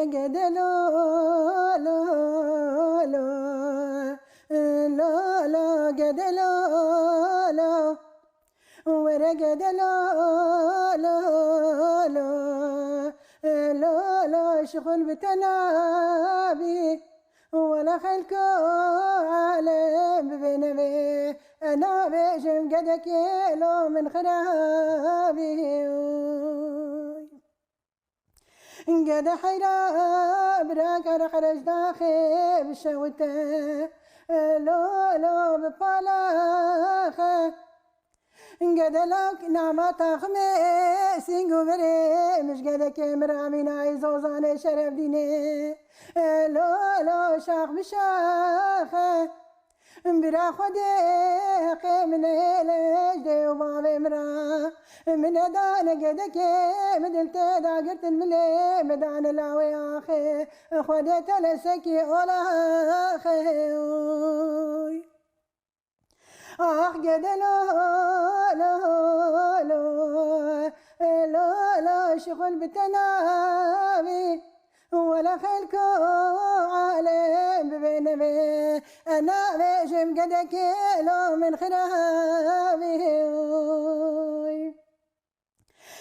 ورقد لو لو لو لو لو قد لو لو ورقد لو لو لو لو لو شغل بتنابي ولا خلكو عالم بنبي أنا بيجم قدك لو من خرابي قد حيرا براك خرج داخل بشوته لو لو بفلاخه قد لك نعمة خميس قبري مش قدك مرامين عايز وزاني شرف ديني لو لو شاخ بشاخه برا خديق من الجدي وبابي مرا من دان قدك مدلت داقرت الملي مدان العوي اخي خديت لسكي ولا اخي قد لو لو لو لو لو شغل بتنامي ولا خلكو عالم ببنبي أنا بيجم قدك لو من خرابي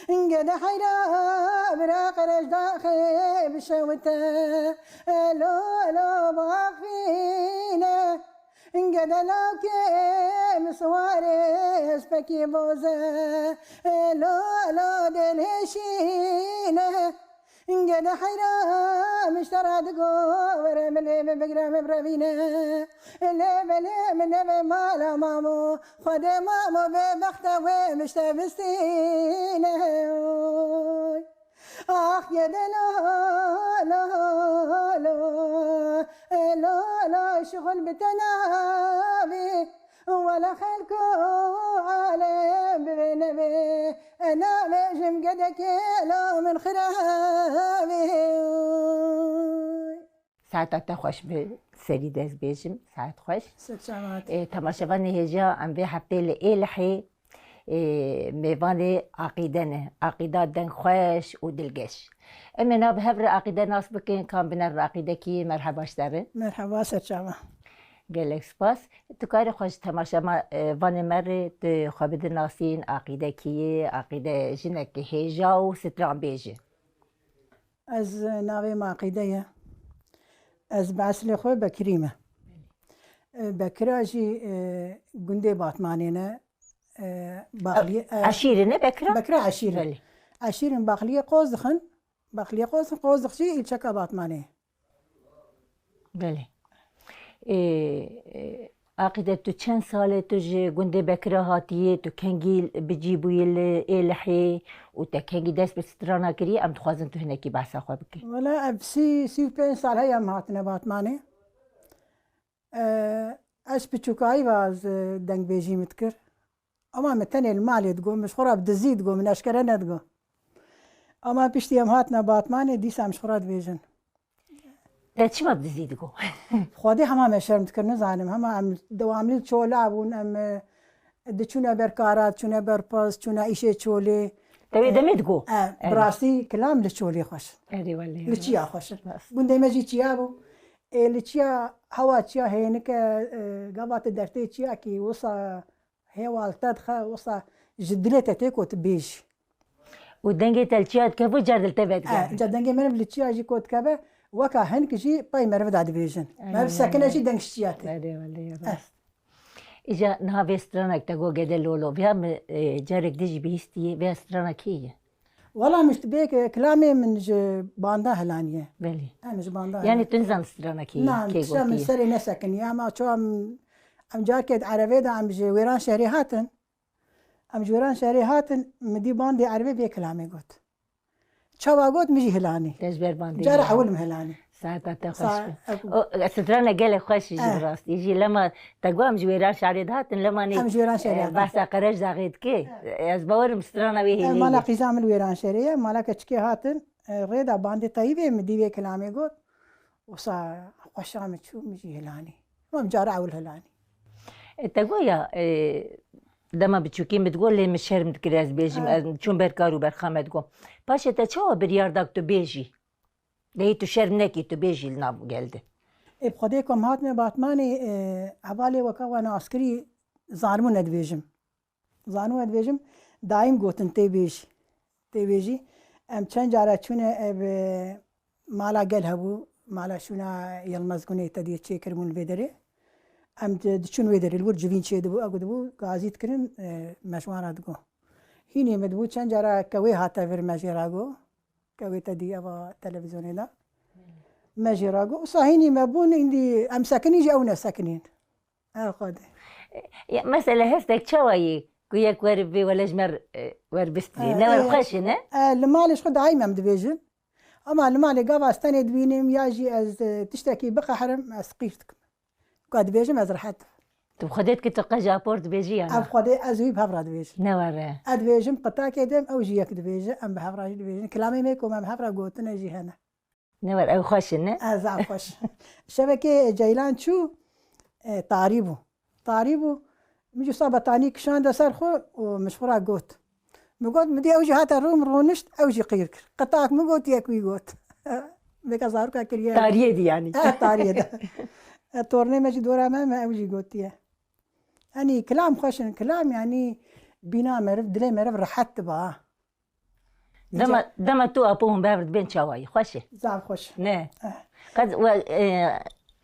قد حيرا براق رج داخل بشوته لو لو باقفينه قد لو كيم صواري اسبكي بوزه لو لو دلهشينه قد حيرا مشترى دقو ورملي بقرام برابينه اللي من نبي مالا مامو خد مامو ببخته ومشتبستينه يا دلو لو لو لو لو شغل بتنابي ولا خلكو عالم ببنبي أنا بيجم قدك لو من خرابي ساعت خوش به سری دست بیشم ساعت خوش سلامات تماشاوان هجا ام به هفته لحی میوان عقیده نه عقیده دن خوش و دلگش امنا به هر عقیده ناس بکن کام بنر عقیده کی مرحبا شداره مرحبا سلامات گلک سپاس تو کار خوش تماشا ما وان مر تو خوابید ناسین عقیده کیه عقیده جنک هجا و ستران بیجه از ناوی ما عقیده از بعسل خوی بکریمه بکراجی گنده باتمانینه باقلی عشیره نه بکرا؟ بکرا عشیره عشیرن باقلیه قوزخن باقلیه قوزخشی ایلچکا باتمانه بله عقیده تو چند ساله تو جه گنده بکرا هاتیه تو کنگی بجیبوی الحی و تا کنگی دست به سترانا کری ام تخوازن تو هنکی بحثا خواه بکی ولا اب سی و پنج سال هیم هاتنه باتمانه اش بچوکایی باز دنگ بیجی متکر اما متنی المالی دگو مش خورا بدزید دگو من اشکره ندگو اما پشتی هم هاتنه باتمانه دیسا مش خورا بیجن تا چی ما بدزید گو؟ خودی همه مشرم متکر نزانم همه ام دواملی چوله بون ام دچونه برکارات چونه برپاس چونه ایشه چوله توی دمید گو؟ براستی کلام لچولی خوش اری ولی لچیا خوش گنده مجی چیا بو لچیا هوا چیا هینک قبات درتی چیا کی وصا هوا التدخه وصا جدلت تيكو تبيش ودنجي تلشيات كيفو جردل تبعت جدنجي من لتشيا جي كوت كابه وكا هنك جي باي مرفد عاد بيجن ما بسكنه جي دنج شيات ادي والله اجا نها سترانك تقو قدل لولو بها جارك ديجي بيستي بها سترانك هي والله مش تبيك كلامي من باندا هلانيه بلي مش باندا يعني تنزل سترانك هي نعم من سري نسكن يا ما شو ام جاكيت عربي دا ام جويران شهري هاتن ام جويران شهري هاتن مدي باندي عربي بكلامي قلت شوا قلت مجي هلاني تجبر باندي جرح اول مهلاني ساعتها خوش سترانا قال خوش يجي براس يجي لما تقوم جويران شهري هاتن لما ني ام جويران شهري بس قرج زاغيد كي از باور سترانا به ما لا قزام الويران شهري ما لا كشكي هاتن ريدا باندي طيبه مدي بكلامي قلت وصا خوشام شو مجي هلاني ما مجارع اول هلاني تقويا دما بتشوكين بتقول لي مش هرم تكراز بيجي شون بركارو برخامة تقول باشا تا چاوا برياردك تو بيجي لهی تو شرم نکی تو بیجی ناف گلده بخدای کم هات من باتمانی حوالی وکا وانا عسکری زانمو ندویجم زانمو ندویجم دایم گوتن تی بیجی ام چند جارا چونه مالا گل هبو مالا شونا یلمزگونه تدی چه کرمون ویدره ام چون ویدره الور جوین چه دبو اگو دبو گازیت کرن مشوارا دگو هینی مدبو چند جارا کوی هاتا ور مجراگو کوی تدی اوا تلفزیونه دا مجراگو صحيني ما بون عندي ام ساكنين جي او ساكنين اخذ مثلا هستك شوي كويك وربي ولا جمر وربستي نور خشنة المالش خد عايم ام دبيجن اما المالي قاف استني دوينم ياجي از تشتكي بقى حرم اسقيفتك قاد بيجم از رحت طب خديت كنت قجا بورت بيجي اب انا خدي ازوي بهفرا دبيج نور ادبيجم قطا كدم او جيك دبيج ام بهفرا دبيج كلامي ميكو ام بهفرا قوتنا جي هنا نور او خشنة ازعف خوش شبكه جيلان شو طاريبو مجي صابة تاني كشان دا سرخو ومشفورا قوت مقود مدي اوجي هاتا روم رونشت اوجي قيرك قطاك مقود يكوي قوت بك زاركا كريا طارية دي يعني طارية دا تورني مجي دورا ما اوجي قوت يا يعني كلام خوشن كلام يعني بنا مرف دلي مرف رحت با دما تو ابوهم بابرد بين شواي خشه زعف خوش نه قد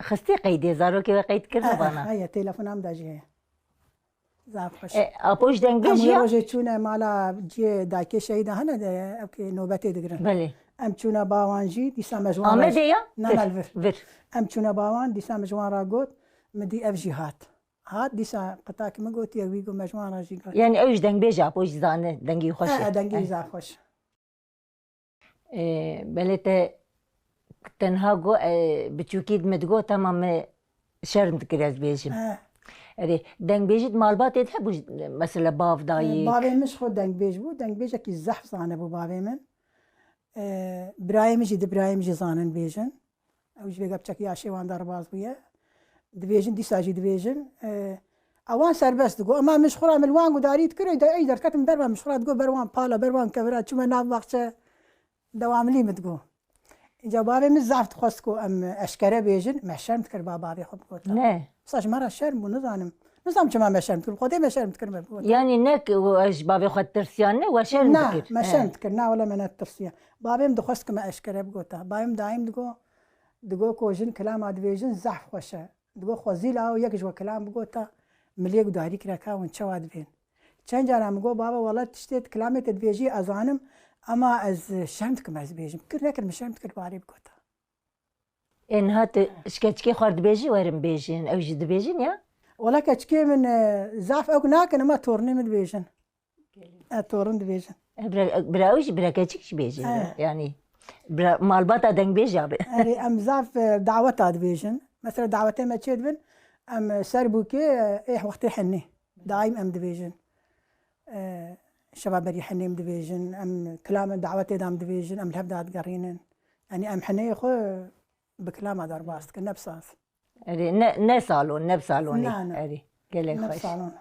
خستي قيدي زارو كي قيد كربانا هيا تليفون ام داجي زعف خوش ابوش دنگ بيجي روزی چونه مالا جی داکی شهید هنه ده اوکی نوبتی دگرن بله ام چونه باوان جی دیسا مجوان آمده یا نه ملور ور ام چونه باوان دیسا مجوان را گوت مدی اف جی هات دیسا قطاک مگوت یا ویگو مجوان را جی گوت يعني اوش دنگ بيجي ابوش زانه دنگي خوشه دنگی زعف خوش بلته تنها جو بتشوكيد متجو تمام شرم تكرز بيجم اري دنگ بيجد مالبات تحبوا مثلا باف دايك بابي مش خود دنگ بیج بود دنگ بیج کی زحف زانه بو بابي من برايم جي برايم جي زانن بیجن اوج بيگا بچك ياشي وان دار باز بويا دبيجن دي ساجي دبيجن اوان سربست گو اما مش خورا ملوان داريت كري دا ايدر كتم بروا مش خورا گو بروان بالا بروان كبرات شو ما ناف وقت دوام لي متگو اینجا بابي مش زعفت خواستكو ام اشكره بيجن ما شرمت كر بابي خب قلت نه صاش مرة شرم ونظام كما ما شرمت كر خدي ما شرمت كر يعني نك واش بابي خد ترسيان وشرم نا تكر ما شرمت كر نا ولا من الترسية بابي مدخست ما اشكره بقولتها بابي دايم دقو كوجن كلام عاد بيجن زعف خوشه دقو خوزيل او يكجوا كلام بقولتها مليك داري كراكا ونشواد بين چند جارا مگو بابا والله تشتيت كلامي تدبيجي ازانم اما از شرمت كم از بيجم كر لكن ما شرمت كر باري بقولتها ان هات شكتشكي خرد بيجي ورم بيجين او جد بيجين يا ولا كتشكي من زعف او ناكن ما تورني من بيجن تورن بيجن براوش براكتشكش بيجين يعني مالباتا دنگ بيجي اري ام زعف دعوتها بيجن مثلا دعوتين ما تشد بن ام سربوكي ايه وقت حني دايم ام دبيجن شباب بري حني ام دبيجن ام كلام دعوتي دام دبيجن ام الهبدات قرينن يعني ام حني خو بكلام دار باست كنبساف اري نا صالون نب صالوني نا اري قال نب خوش صالون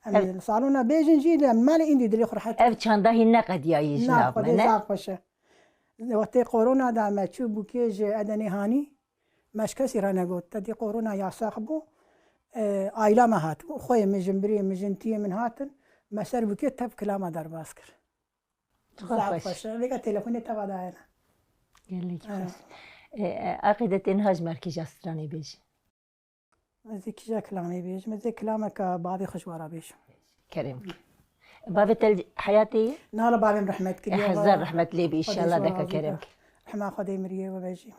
ام صالون بيجن جي مالي عندي دلي خر حتى اف چاندا هي قد يايش نا خدي زعف خوشه وقت كورونا دا ما تشوف بوكيج ادني هاني مش كسي رانا قلت تدي كورونا يا صاحبو عائلة ما هات خويا مجنبري مجنتي من هاتن ما سر بوكي تب كلام دار باسكر خوش لقى تليفوني تبع داينا قال لك خوش عقيدة انهاج مركي جاستراني بيجي مزي كيجا كلامي بيج مزي كلامك بابي خشوارا بيج كريمك بابي تل حياتي نالا بابي رحمتك حزر رحمة لي بي ان شاء الله دكا كريمك رحمة خدي مريه وبيجي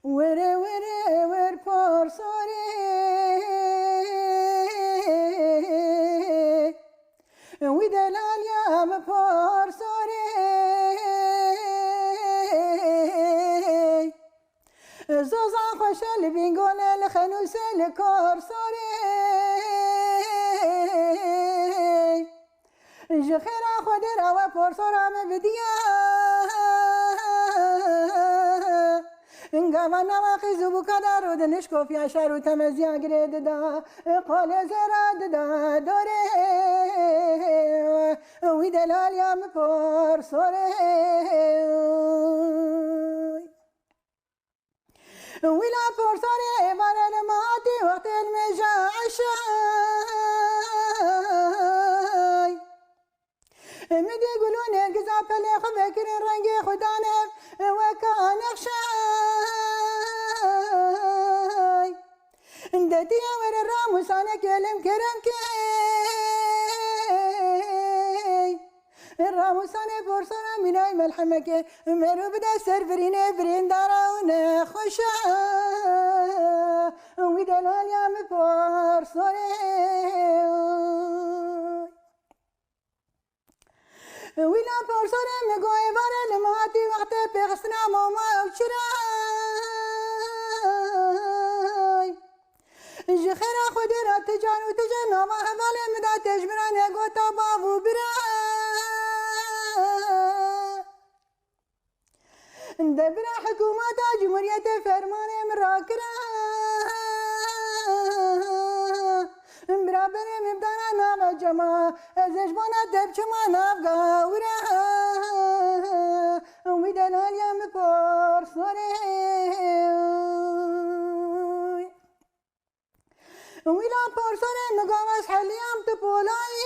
وره وره ور پرساری وی دلالیم پرساری زوزان خوشل بینگون الخنوس الکارساری جخیرا خود را و پرسارم بدیا انقاما نواقي زبو كدارو دنشكو في عشارو تمزي عقريد دا قال زراد دا دوري ويدلال يا مبور صوري ولا فرصاني وانا لماتي وقت المجاعشاي مدي يقولون قزاف اللي خبكر رنقي خدانه وكان خشاي اندتي ور الراموس انا كلم كرمكي الراموس انا بورصنا من اي ملحمك مرو بدا سرفرين برين دارون خشا ويدلال يا مبورصني ويلا بورصنا مقوي بارا لماتي وقت بغسنا موما وشراي جخيرا خدرا تجان وتجانا ما هبالي مدا تجمران يقوتا بابو برا دبرا حكومة جمهورية فرمان مراكرا برابر مبدانا نام الجماعة زجبانا دبشما نافقا ورا ويدلال يا مبورصني ويلا بورصني مقامس حليام تبولاي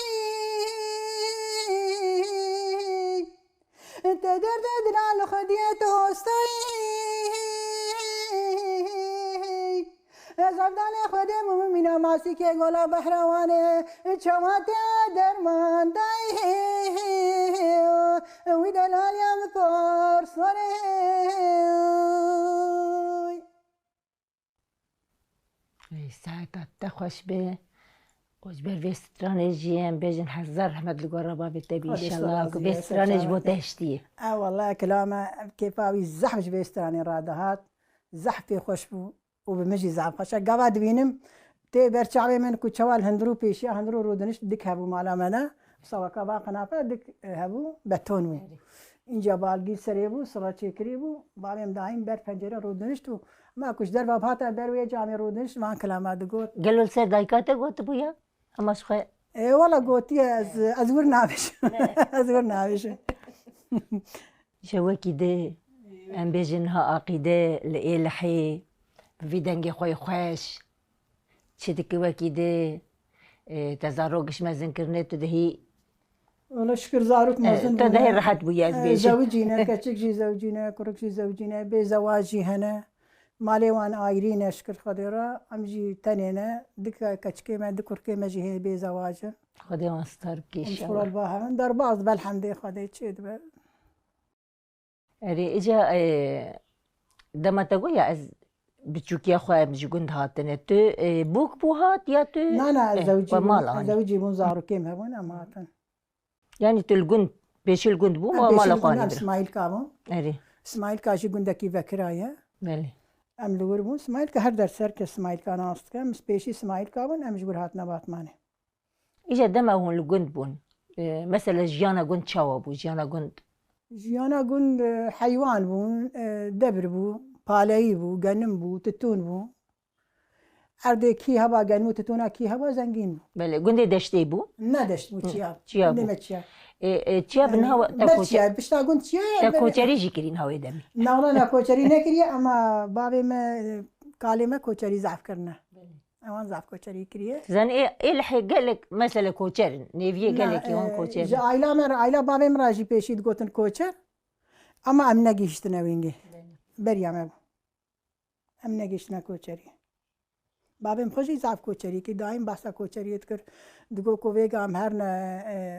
انت درد دلال خديت هوستاي زبدان خودم ممینا ماسی که گلا بحروانه چواتي درمان دای وی دلال یم پرسونه ساعتها تخوش به وجبر في استراتيجية بيجن حزر رحمة القربة بالتبي إن شاء الله باستراتيجية بوتهشتي. والله كلامه كيفاوي الزحف بيستراني رادهات زحفي خوشبو وبمجي زعف خشا قاعد بينم تي برشعبي من كوتشوال هندرو بيشي هندرو رودنش ديك هبو مالا منا سوا كبا قنافة ديك هبو بتونو اینجا بالگی سریبو سراچی کریبو بالیم دایم بر پنجره رودنش تو ما کش در بابات بروی جامع رودنش وان کلامات گوت قالوا لسر دايكات قوت بويا همش خير اي والله قوتي از ور نابش از ور نابش شو كده ام بيجنها عقيدة لإلحي في دنجي خوي خوش شدك وكده تزاروقش ما زنكرنت دهي والله شكر زاروك مازن تدهي راحت بويا بيجي زوجينا كتشكجي زوجينا كركشي زوجينا بزواجي هنا مالي وان آيرين اشكر خديرا امجي تنينا دك كتشكي ما دكركي ما جي بزواج خدي مستر بكي ان شاء الله الباها من دار بعض بالحمد خدي تشيد اري اجا دما تقويا از بتشوكي اخويا مش قند هاتنا تو بوك بو هات يا تو لا زوجي مو زاروكيم هون اماتن يعني تلقند بيش القند بو ما لقاني اسماعيل كامو اري اسماعيل كاشي قندكي فكرايا بله ام لور بو اسماعيل كهر در سر که اسماعيل كان است كم سبيشي اسماعيل كامون امش بر هات نبات مانه اجا دما هون القند بون مثلا جيانا قند شوا بو جيانا قند حيوان بو دبر بو بالایی بو گنم بو تتون بو ارده کی هوا گنم تتونا کی هوا زنگین بو بله قند دشتي بو نه دشت بو چیاب نمت چیاب چیاب نهوا تاكوچا بشتا قند چیاب تاكوچری جيكرين هوا دمي نه نه کوچری نکریه اما بابی ما کالمه کوچری ضعف کرنه اوان ضعف کوچری کریه زين ايه الحي قال لك مثلا كوچر نيفيه قال لك يوم كوچر جا عائله بابي مراجي بيشيد گوتن کوچر اما ام نگیشتنه وینگه بريام ام نگیشتنه کوچری بابم خوشی ضعف کوچری که دائم بحث کوچریت کر دگو کو ویگا هم هر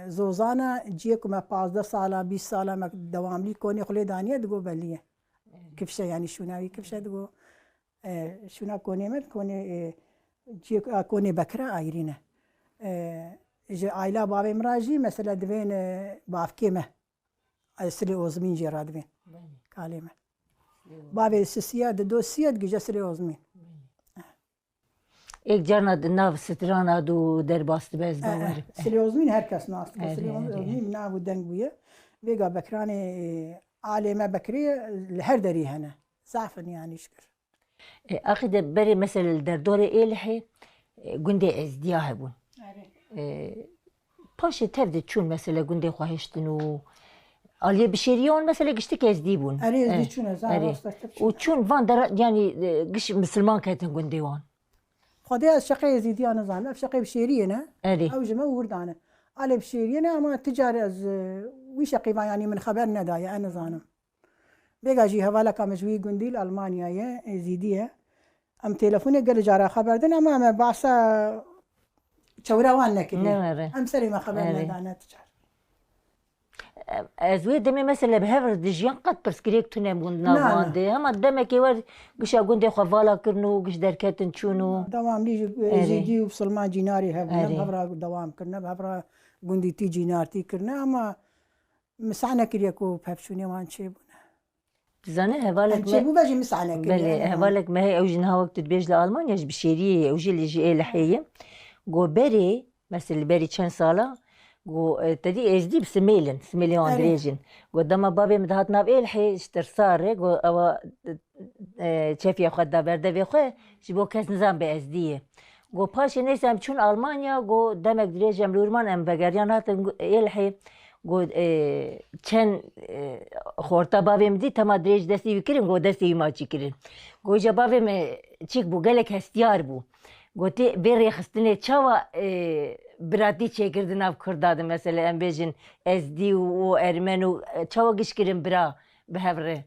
زوزانا جیه کو ما 15 ساله 20 ساله ما دوام لی کونی خلی دانیه دگو بلیه کفشه یعنی شوناوی کفشه دگو شونا کونی مت کونی جیه کونی بکره آیرینه ج عائله بابم راجی مثلا دوین بافکیمه اسری اوزمین جرا دوین کالمه بابي سياد دو سياد جسري اوزمين ایک جانا ناف سترانا دو در باست بز باور سري اوزمين هركس ناس سري اوزمين ناو دنگ بويا بيقا بكراني عالمة بكرية لهر دري هنا زعفن يعني شكر اخذ بري مثلا در دور إلحي قندي ازدياه بون باش تفد تشون مثلا قندي خواهشتنو آلیه بشریان مثلا گشتی که از دیبون اری از دی چونه زن اری راست و چون وان در یعنی گش مسلمان کتن گنده وان خدای از شقه یزیدی آن زن اف شقه بشریه نه اری او جمع وردانه على بشيري أنا ما تجار از ويش قيمة يعني من خبر ندايا أنا زانم بيجا جي هوالا كمجوي جنديل ألمانيا يا زيدية أم تلفوني قال جارا خبر دنا ما بعصا شورا وانا كده أم سري ما خبر ندانا تجار ازوی دمی مثلا به هر دیجیان قد پرسکریک تونه بوند نوانده هم دم که ور گش گنده خوالا کرنو گش درکتن چونو دوام ليجي زيدي وبسلمان جيناري هبنا بهبرا دوام كرنا بهبرا گندی تی جینارتی کرنا اما مسعنا كريكو بهبشوني وان شيبونا زانه هوالك شيبو باجي مسعنا كريا بله هوالك ما هي اوجنها وقت تبيج لألمانيا بشيرية اوجي اللي جي لحية جو بري مثل بري كان سالة جو تدي ازدي بسميلن سميليون دريجن جو دما بابي مدهات ناب الحي اشتر صار جو او شافي اخو دا برده بيخو جبو كاس نظام بازديه گو پاش نیستم چون آلمانیا گو دمک دریجم لورمان ام بگریان هاتن الحی گو چند خورتا باویم دی تما دریج دستی بکریم گو دستی ما چی کریم گو جا باویم چیک بو گلک هستیار بو گو تی بری خستنه چاوا براتی چه کردن اف کردادم مثلا ام بیجن از دی و ارمنو چاوا گش کریم برا به هفره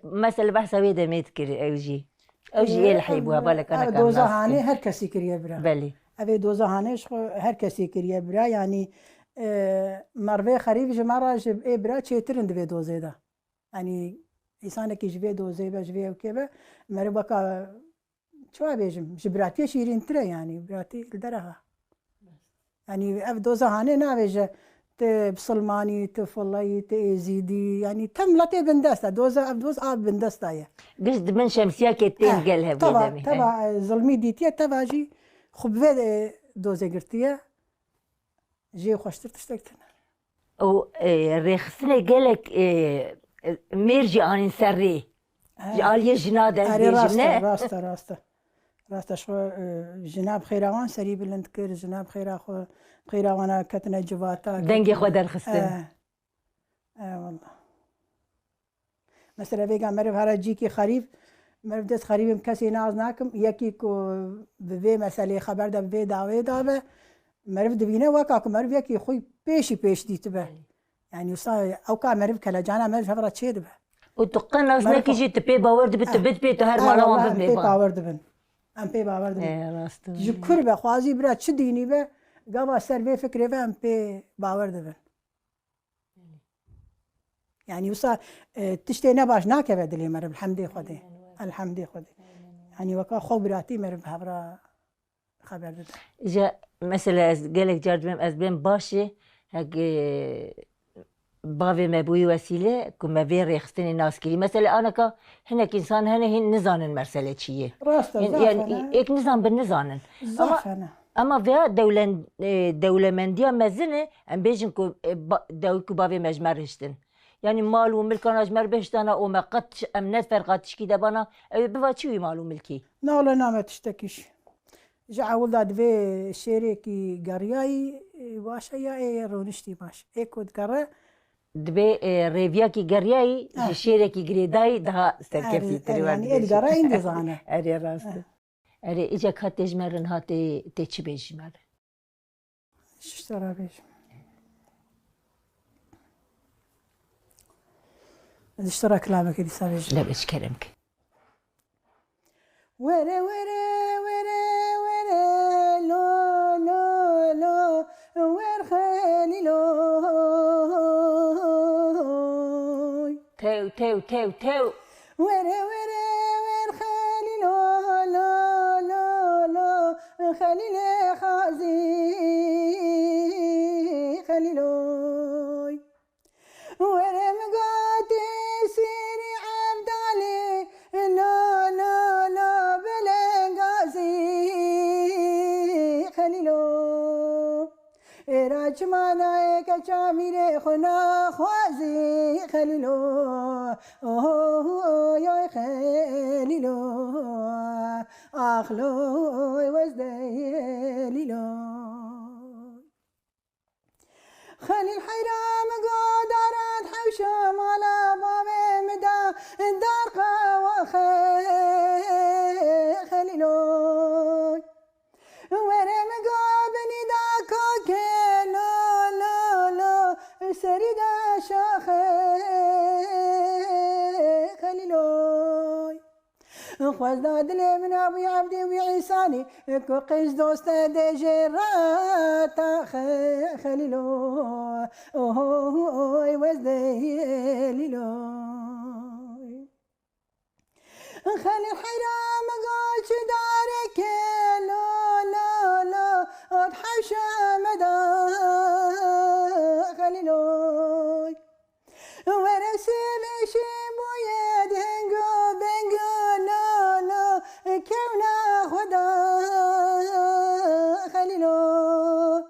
مثلا بحثا ویده میت کری اوجی اوجي الحي بوها بالك انا كان دوزا هاني هر كسي كريا برا بلي ابي دوزا هاني هر كسي كريا برا يعني مروي خريف جمارة جب اي برا تشيترن دبي دوزي دا يعني انسان كي جبي دوزي با جبي وكيبا مري بقى شو ابيجم جبراتي شيرين ترى يعني براتي الدرها يعني اف دوزا هاني نابيج بسلماني تفلي تزيدي يعني تم لا بندستا دوزا دوز اب بندستا يا قصد من شمسية كتين قالها طبعا طبعا ظلمي ديتيا تبع جي خبزة دوزة قرتيا جي خوشتر تشتكتنا او ريخسنة قالك ميرجي عن سري جعل يجناد راستا شو جناب خيراوان سري بلندكر جناب خيراخو خيراوانا كتنا جواتا دنجي خودر خستن والله مثلا بيجا مرف هرا جيكي خريف مرف دست خريف كسي ناز ناكم يكي كو بفي مسألة خبر ده بفي دعوة دابه مرف دبينه وكاكو مرف يكي خوي بيش ديت به يعني وصا او كا مرف كلا جانا مرف هبرا تشيد به وتقن ناس كيجي تبي باورد بتبت بيت هر مالا بي باورد بن ام بي باورد بن جكر به خوازي برا تشديني به قبا سر بي فكري به ام بي باورد بن يعني وصا تشتي نباش ناكبه دلي مرب الحمد خدي يعني وكا خبراتي مرب هبرا خبر ده جا مثلا قالك جارد بهم از بهم باشي هك بافي مبوي وسيله كما في ريختني ناس كلي مثلا انا كا هناك انسان هنا نزان المرسله شيء يعني اك نظام بالنزان اما في دولة مندية مزنه ام بيجن كو دوكو بافي مجمر هشتن يعني مال وملك انا اجمر بهشتنا وما قد امنت فرقاتش كده بنا بفاتشوي مال وملكي لا ما تشتكيش جا ولاد في شريكي قرياي واش يا رونشتي باش ايكود قرا دبي ريفياكي قرياي شريكي قريداي ده سركفتي تريوان يعني ايه قرا عندي زانه اري راست اري اجا كات اجمرن هاتي تيتش بيجمر اشترى بيج اشترى كلامك اللي سابج لا بس كلامك ورا لو ور خالي لو تو ورا ور خالي لو خالي لي خازي خالي لو ورا مقاتي سيري عبد علي لا بلنغازي خليلو راج مانا كشامير خنا خوازي خليلو يا خليلو اخلو وزديلو خلي الحرام قدرت حوش خوز دادلی من ابوی عبدی و عیسانی کو قیس دوست دجرات خلیلو اوه وز دلیلو خلي الحرام قاش دارك لا لا لا اتحشى مدى خليلوي ورسم شمو يدهنقو بنقو لا لا كونا خدا خليلوي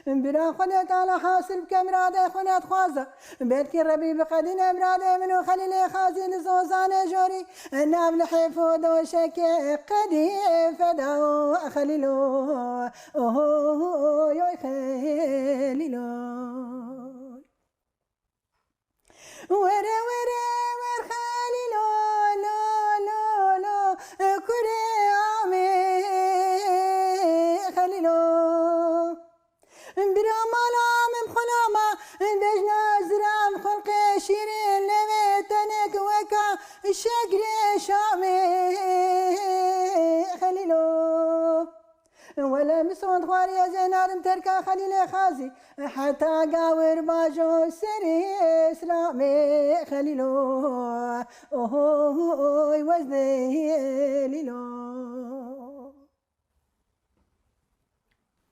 برا خدت على حاصل كمرادة خنات خوازة بيتكي ربي بقدين امرادة منو خليلي خازي لزوزان جوري نام لحفود وشكي قدي فداو خليلو اوه يا خليلو ورا ورا ور خليلو لا لا لا كوري عمي خليلو برا مالا من خلاما دجنا زرام خلق شيرين لميتنك وكا الشقر شامي خليلو ولا مسعود خواري زينار تركا خليلي خازي حتى قاور باجو سري اسلامي خليلو اوه وزني ليلو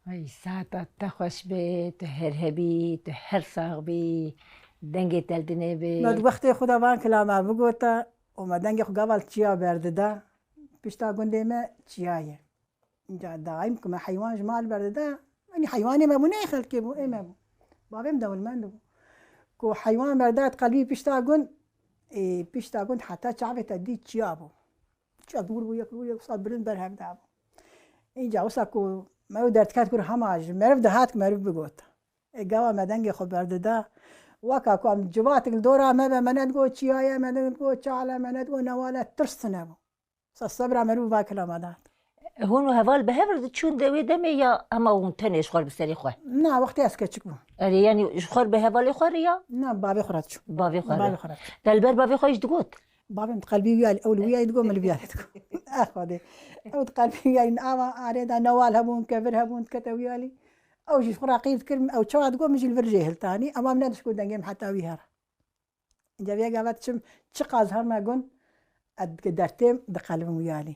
ای ساعت تخوش بی تو هرهبی تو هرساغ بی دنگی تلدنه بی مد وقتی خدا وان کلام بگوتا و مدنگ خو قبل چیا برده دا پیشتا گنده ما چیایه اینجا دایم که ما حیوان جمال برده دا یعنی حیوانی ما بو نه خلقی بو ای ما بو بابیم دول من بو کو حیوان بردات قلبی پیشتا گند حتی چعبه تدی چیا بو چیا دور بو یک صاد برند بر هم دا بو اینجا وسا کو ما درد کات کور هماج مرف دهات که مرف بگوت اگه مدنگ خود برده دا وکا کو ام جوات الدورا ما بمند گو چیایا مند گو چالا مند گو نواله ترسنه بو صبر مرف با کلام داد هون هوال به هفر چون دوی دمی یا اما اون تنش خور بسری خواه نه وقتی از که چکو اری یعنی خور به هوالی خور یا نه بابی خورد شو بابی بابی خور خورد دلبر بابی خویش دگوت بابي متقلبي ويا الاولويه تقوم البيات تقوم اخذي او تقلبي ويا نعم اريد نوال هبون كبر هبون كتويالي او شي فراقيل كلمه او تشوا تقوم يجي الفرجيهل ثاني امام نادش كو دنجم حتى ويهر جابيا قالت شم تشقاز هر ما قن قدرتم دقلب ويالي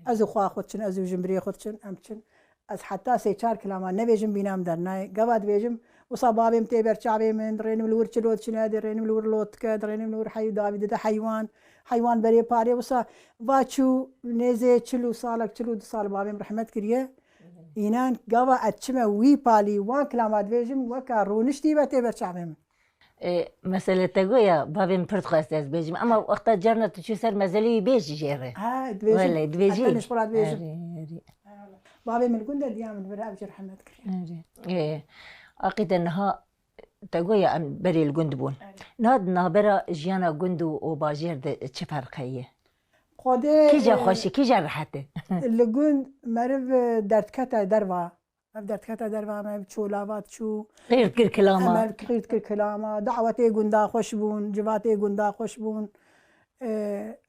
ازو خوا خدشن ازو جمبري خدشن امشن از حتى سيچار كلاما نبيجم بينام درناي قباد بيجم وصبابي متبر شعبي من درين ملور تشلوت شنادي درين ملور لوت درين ملور حي دافيد ده حيوان بري باري وصا واتشو نيزي تشلو صالك تشلو صال بابي رحمت كريه إنان قوا أتشمه وي بالي وان كلامات بيجم وكا رونشتي بتبر شعبي من مسألة تقويا بابي مبرد خواست از بيجم اما وقتا جرنا تشو سر مزالي بيجي جيره دبيجم ولا دبيجي حتى نشبرات بيجم أري بابي من القندة ديام برا بجي رحمت كريه ايه عقيدة انها تقويا ام بري القندبون نهاد نابرا جيانا قندو وباجير ده چه فرقيه خودي كي جا خوشي كي جا راحته اللقون مرف دردكتا دروا دردكتا دروا ما بتشولاوات شو غير كل كلامه ما كريت كل كلامه دعوتي قندا خوشبون جواتي قندا خوشبون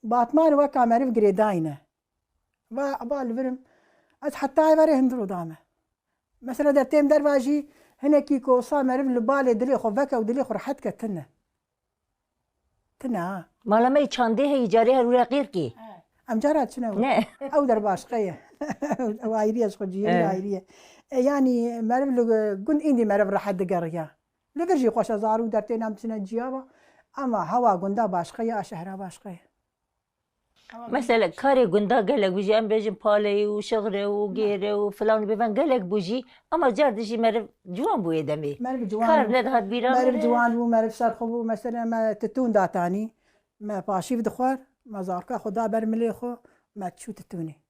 باتمان وكا مرف قريداينه وابال فرم از حتى عبارة هندرو دامه مثلا درتين درواجي هنا كيكو صار مرف لبالي دلي خو فكا ودلي خو راحت كتنه تنا مالا ما يتشاندي هي جاريها رولا غير كي ام جرات شنو نه او درباش قيه او عيريه شخجيه عيريه يعني مرف قن اندي مرف راحت دقريا لقرجي خوش زارو درتين ام سنه جيابه اما هوا قندا باشقيه شهرها باشقيه مثلا كاري قندا قالك بوجي ام بيجم بالي وشغره وغيره وفلان بيفان قالك بوجي اما جار دشي مرف جوان بوي دمي مرف جوان كار بلاد هاد بيرا مرف جوان بو مرف سرخبو مثلا ما تتون داتاني ما باشي بدخوار ما زاركا خدا برملي خو ما تشو تتوني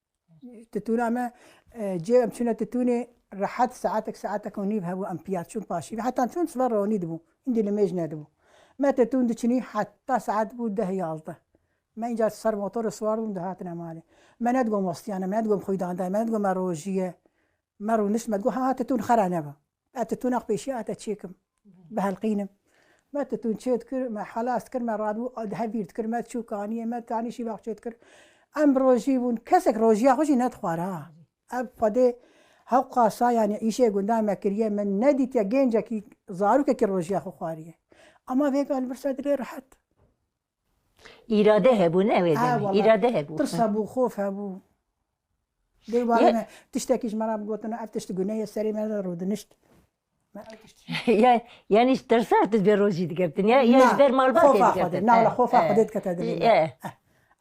تتونا ما جي امشنا تتوني راحت ساعتك ونيب هو امبيات شون باشي حتى شون صبر ونيدبو عندي لميج نادبو ما تتون دشني حتى ساعات بو ده يالطه ما اینجا سر موتور سوارم دهاتنا ماله ما ندقوم وسطيانا ما ندقوم خويدان داي ما ندقوم روجيه مرو نش ما تقول ها تتون خرانبه تتون اخبيشي تشيكم بهالقينم ما تتون تشيت كر ما حلاس كر ما رادو هافير كر ما تشو كانيه ما تعني شي باخ تشيت كر ام روژی بون کسک روژیا خوشی ندخواره اب خده هاو قاسا يعني ایشه گنده مکریه من ندیت یا گنجه کی زارو که روژیا خو خواریه اما ویگا البرسا دلی راحت إرادة هبو نويدن إرادة هبو ترس هبو خوف هبو دي بالنا تشتكيش مرة بقولنا افتش تقولنا السري ما رودنشت يعني ترسرت بروجي دقبتن يا جبر مال باقي دقبتن لا خوفا خديت كتادلي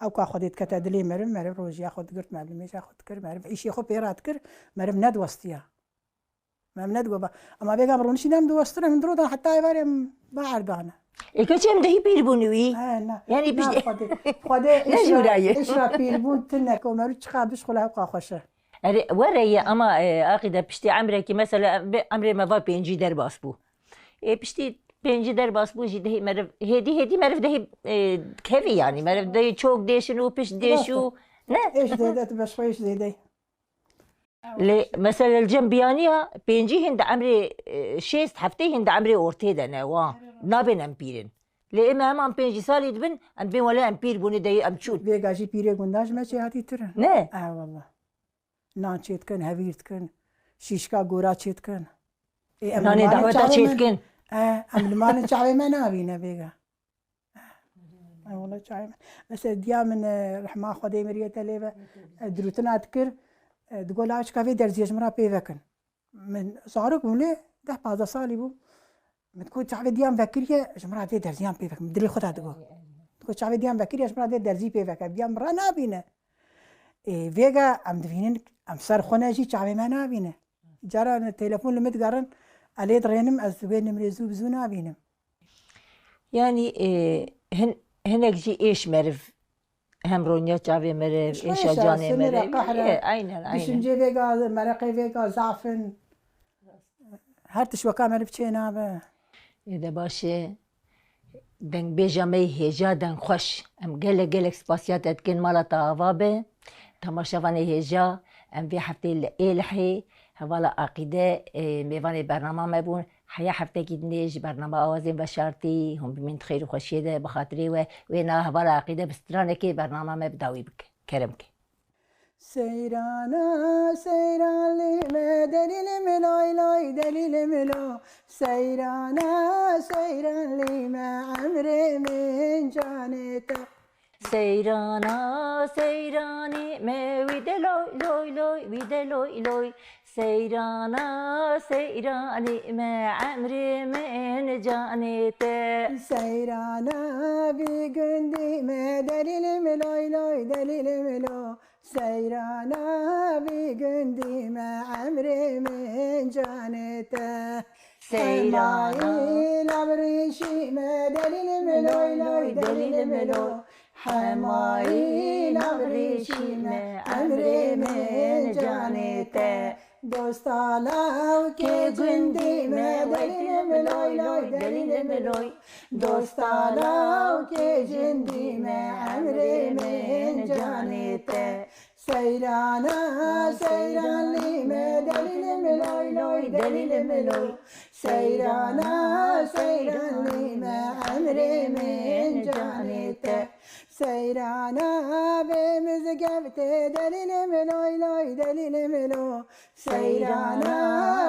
او كا خديت كتادلي مرم روجي اخذ قرت معلميش اخذ كر مرم ايشي خو بيرات كر مرم ند وسطيا ما ند غبا اما بيغا مرونش نام دو وسطنا من درودا حتى يبارم باعربانا الكوتشي مدهي بيربونوي يعني بيش خدي ايش را بيربون تنك ومرو تشخا بش خلا قا خوشه ورا اما عقيده بشتي عمرك مثلا عمري ما فا بينجي درباس بو بشتي بينجي درباس بو جدي مرف هدي مرف ده كيفي يعني مرف ده تشوك ديشنو بش ديشو نه ايش ديت بس ايش دي مثلا الجنبيانيه بينجي هند عمري شيست هفتي هند عمري اورتيدا نوا نابن امبيرن لما هم بينجي سالي دبن ان بين ولا امبير بوني داي امشوت بيجاجي بيري گنداج ما هاتي ترن نه والله نان چیت کن هویرت کن شیشکا گورا چیت کن نانی دعوتا چیت کن املمان چاوی من آبینه بیگا والله چاوی من مثل دیا من رحمه خدای مریت لیبه دروتنا تکر تقول عاش كافي درزيش مرا بيفكن من صارك مولي 10 سالي بو متكون تعبي ديام بكريه جمرا دي درزيان بيفك مدري خدها تقول تعبي ديام بكريه جمرا دي درزي بيفك ديام مرا نابينه فيجا ام دفينين ام صار خناجي تعبي ما نابينه جرى التليفون لما تقارن عليه درينم از بين مريزو بزو نابينم يعني هنك جي ايش مرف هم رونيا تعبي مرف ايش جاني مرف عينا دشنجي فيجا مرقي فيجا زعفن هرتش وكا مرف چه نابه إذا باشه دنگ بيجامي هجا دنگ خوش ام گلك سپاسيات اتكن مالا تاوابه تماشاواني هجا ام في حفتي الحي هوالا عقيدة ميواني برنامه مبون حيا حفتي كدنيش برنامه آوازين بشارتي هم بمين خير وخشيده بخاطري وينا هوالا عقيدة بسترانكي برنامه مبداوي بك كرمك سيرانا سيران لي ما دليل ملوي لوي دليل ملو سيرانا سيران لي ما عمري من جانته سيرانا سيراني ما ويدلوي لوي لوي ويدلوي لوي سيرانا سيراني ما عمري من جانته سيرانا بجندي ما دليل ملوي لوي دليل ملو سيرانا بجندي ما عمري من جانته سيرانا لبريشي ما دليل ملوي لوي دليل ملو حماي لبريشي ما عمري من جانته دوستالاو که جندی ما دلیل ملوی لوی دلیل ملوی دوستالاو که جندی ما عمري من جانته سيرانا سيران لي ما دليل ملوي لوي دليل ملوي سيرانا سيران لي ما عمري من جانته سيرانا بمزقبت دليل ملوي لوي دليل ملو سيرانا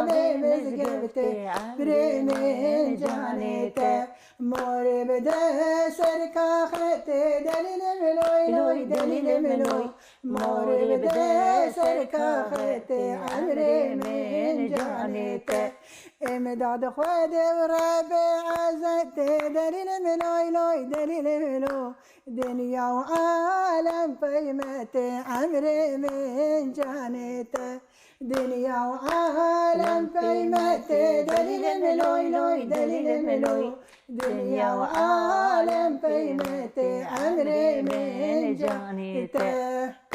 بمزقبت عمري من جانته موري بدا سركا خت دليل ملوي لوي دليل ملوي موري بدا سركا خت عمري من جانته امداد خود ورب عزت دليل ملوي لوي دليل ملو دنيا وعالم قيمت عمري من جانته دنيا وعالم قيمت دليل ملوي لوي دليل ملوي دنيا وعالم قيمت عمري من جانته